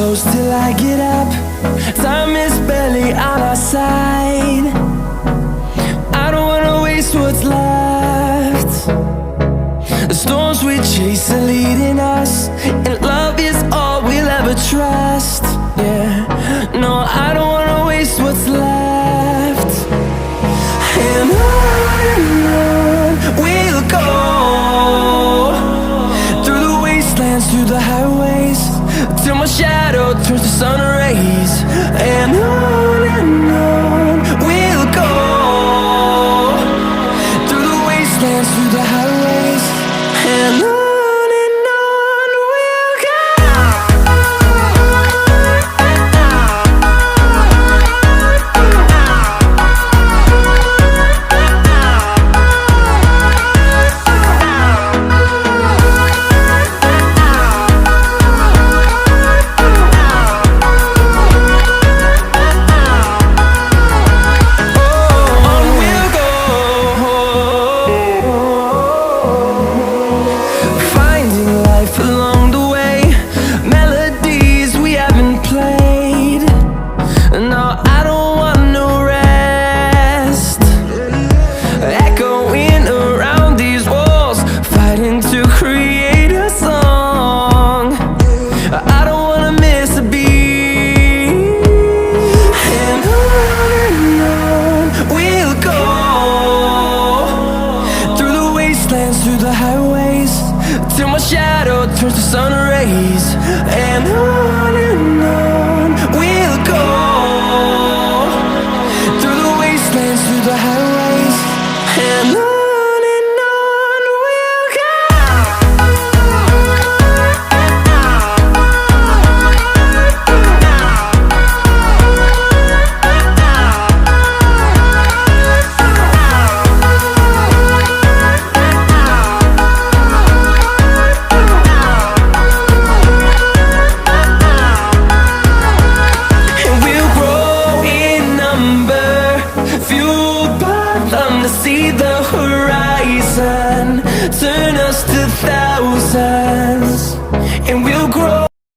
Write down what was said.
close till I get up. Time is barely on our side. I don't wanna waste what's left. The storms we chase are leading us, and love is all we'll ever trust. Yeah, no, I don't wanna waste what's left. And on we'll go, through the wastelands, through the highways, till my shadow turns to sun rays. And on we'll go, through the wastelands, through the highways, and on we'll go. Along the way, melodies we haven't played. No, I don't want no rest. Echoing around these walls, fighting to create a song. I don't wanna miss a beat. And on we'll go, through the wastelands, through the highways, till my shadow turns to sun rays. And on we'll go, through the wastelands, through the highways, and on we'll go. See the horizon, turn us to thousands.